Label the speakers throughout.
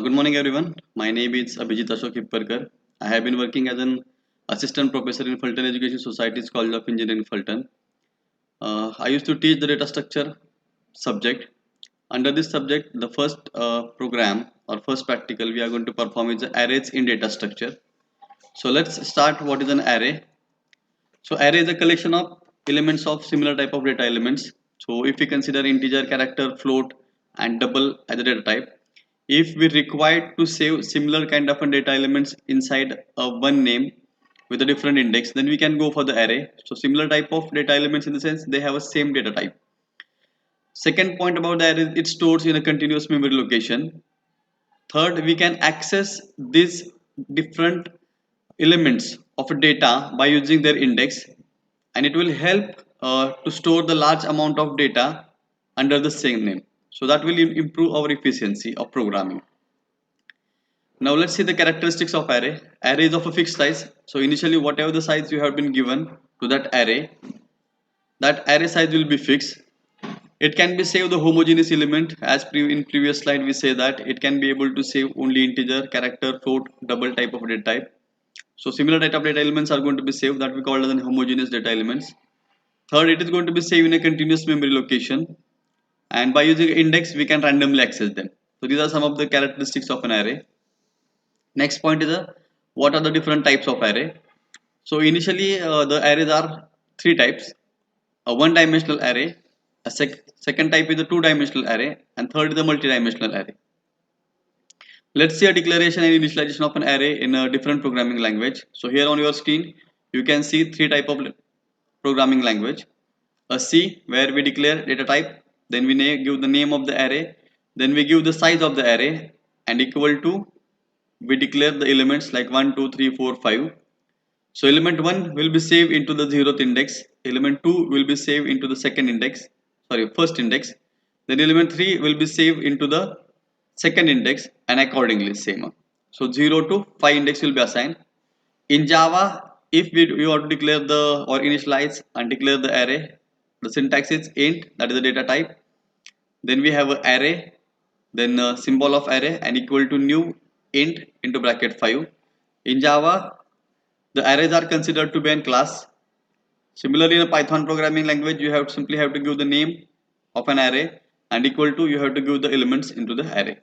Speaker 1: Good morning, everyone. My name is Abhijit Ashok Hipparkar. I have been working as an assistant professor in Fulton Education Society's College of Engineering, Fulton. I used to teach the data structure subject. Under this subject, the first program or first practical we are going to perform is the arrays in data structure. So let's start. What is an array? So array is a collection of elements of similar type of data elements. So if we consider integer, character, float, and double as a data type, if we require to save similar kind of data elements inside one name with a different index, then we can go for the array. So similar type of data elements in the sense they have a same data type. Second point about the array, it stores in a continuous memory location. Third, we can access these different elements of data by using their index, and it will help to store the large amount of data under the same name. So that will improve our efficiency of programming. Now let's see the characteristics of array. Array is of a fixed size. So initially whatever the size you have been given to that array size will be fixed. It can be saved the homogeneous element as in previous slide we say that it can be able to save only integer, character, float, double type of data type. So similar type of data elements are going to be saved that we call as homogeneous data elements. Third, it is going to be saved in a continuous memory location, and by using index we can randomly access them. So these are some of the characteristics of an array. Next point is what are the different types of array. So initially the arrays are three types: a one-dimensional array, a second type is a two-dimensional array, and third is a multi-dimensional array. Let's see a declaration and initialization of an array in a different programming language. So here on your screen you can see three type of programming language. A C, where we declare data type, then we give the name of the array, then we give the size of the array, and equal to we declare the elements like 1 2 3 4 5. So element 1 will be saved into the 0th index, element 2 will be saved into the first index, then element 3 will be saved into the second index, and accordingly same. So 0 to 5 index will be assigned. In Java, if we want to declare the or initialize and declare the array, the syntax is int, that is the data type. Then we have an array, then a symbol of array and equal to new int into bracket 5. In Java, the arrays are considered to be in class. Similarly, in a Python programming language, you have simply have to give the name of an array and equal to you have to give the elements into the array.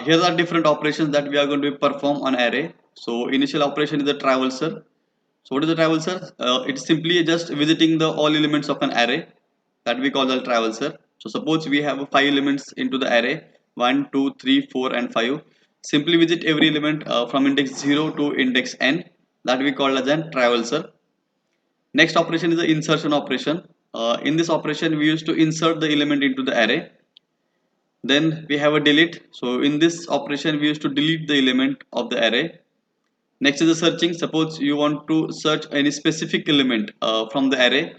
Speaker 1: Here are different operations that we are going to perform on array. So initial operation is the traverser. So what is the traverser? It's simply just visiting the all elements of an array that we call the traverser. So suppose we have 5 elements into the array 1, 2, 3, 4 and 5. Simply visit every element from index 0 to index n, that we call as a traverser. Next operation is the insertion operation. In this operation we used to insert the element into the array. Then we have a delete. So in this operation we used to delete the element of the array. Next is the searching. Suppose you want to search any specific element from the array,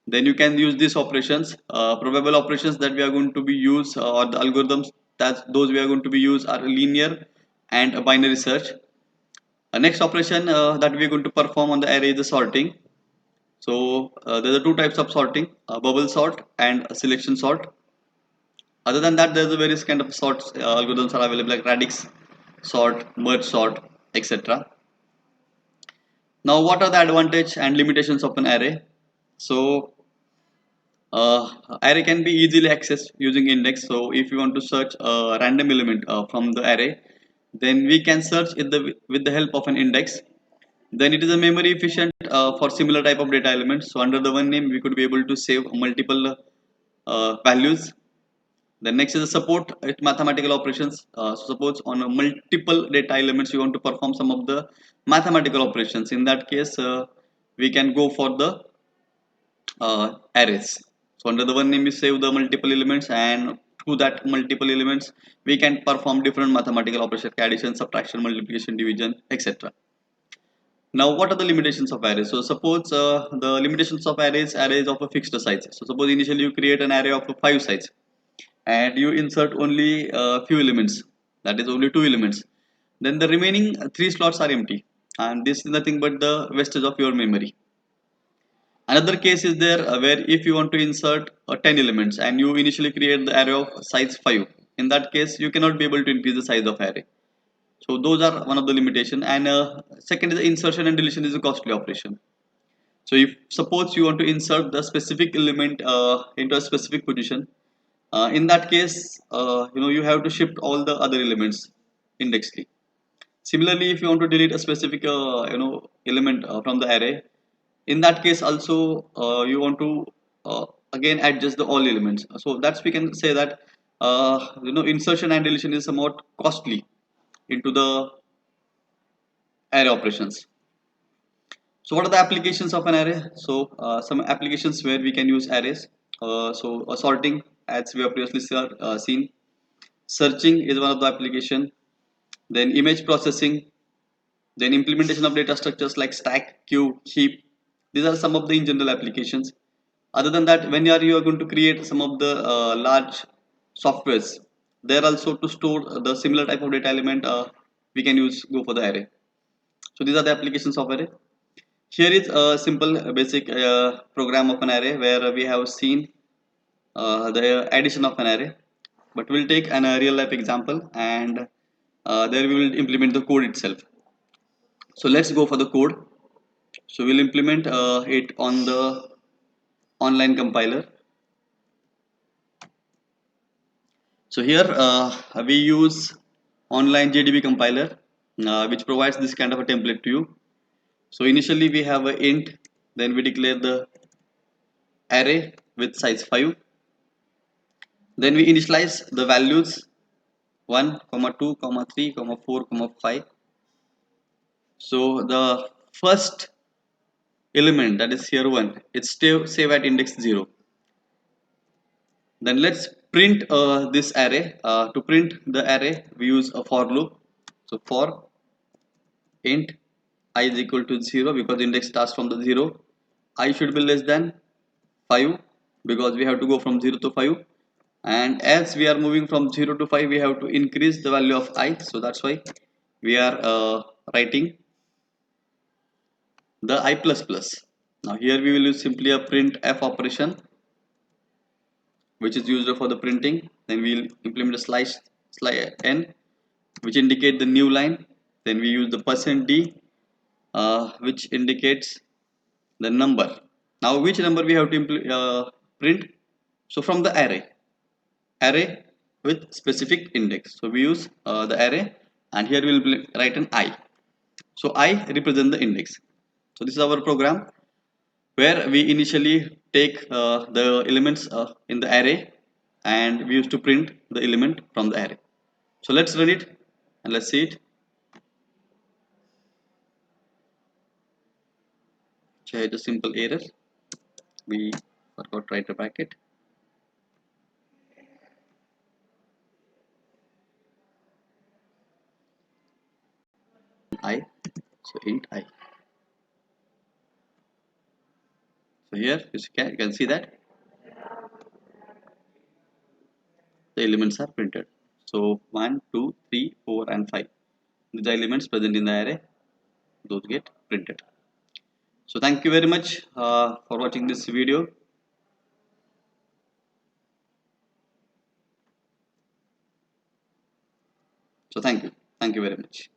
Speaker 1: then you can use these operations. Probable operations that we are going to be use or the algorithms that those we are going to be use are linear and a binary search. Next operation that we are going to perform on the array is the sorting. So there are two types of sorting: bubble sort and a selection sort. Other than that, there's a various kind of sorts algorithms are available like radix sort, merge sort, etc. Now, what are the advantage and limitations of an array? So, array can be easily accessed using index. So, if you want to search a random element from the array, then we can search it with the help of an index. Then it is a memory efficient for similar type of data elements. So, under the one name, we could be able to save multiple values. Then next is the support mathematical operations. So suppose on a multiple data elements you want to perform some of the mathematical operations. In that case, we can go for the arrays. So under the one name we save the multiple elements, and through that multiple elements we can perform different mathematical operations: addition, subtraction, multiplication, division, etc. Now, what are the limitations of arrays? So suppose the limitations of arrays of a fixed size. So suppose initially you create an array of 5 size and you insert only a few elements, that is only 2 elements, then the remaining 3 slots are empty, and this is nothing but the wastage of your memory. Another case is there where if you want to insert 10 elements and you initially create the array of size 5, In that case, you cannot be able to increase the size of array. So those are one of the limitation. And second is the insertion and deletion is a costly operation. So if suppose you want to insert the specific element into a specific position, in that case, you have to shift all the other elements indexly. Similarly, if you want to delete a specific element from the array, in that case also you want to uh, again adjust the all elements. So that's we can say that insertion and deletion is somewhat costly into the array operations. So what are the applications of an array? So some applications where we can use arrays. Sorting, as we have previously seen. Searching is one of the application. Then image processing. Then implementation of data structures like stack, queue, heap. These are some of the in general applications. Other than that, when you are going to create some of the large softwares, there also to store the similar type of data element, we can go for the array. So these are the applications of array. Here is a simple basic program of an array where we have seen the addition of an array, but we'll take an real life example, and there we will implement the code itself. So let's go for the code. So we'll implement it on the online compiler. So here we use online JDB compiler, which provides this kind of a template to you. So initially we have a int, then we declare the array with size 5. Then we initialize the values 1, 2, 3, 4, 5. So the first element, that is here 1, it's still save at index 0. Then let's print this array. To print the array, we use a for loop. So for int I is equal to 0, because index starts from the 0. I should be less than 5, because we have to go from 0 to 5. And as we are moving from 0 to 5, we have to increase the value of I. So that's why we are writing the I plus plus. Now here we will use simply a print f operation, which is used for the printing. Then we will implement a slash n, which indicate the new line. Then we use the %d, which indicates the number. Now which number we have to print? So from the array with specific index. So we use the array, and here we will write an I. So I represent the index. So this is our program where we initially take the elements in the array, and we used to print the element from the array. So let's run it and let's see it. So it's a simple error. We forgot to write a bracket. I, so int I. So here you can see that the elements are printed. So 1, 2, 3, 4, and 5. These are elements present in the array. Those get printed. So thank you very much for watching this video. So thank you very much.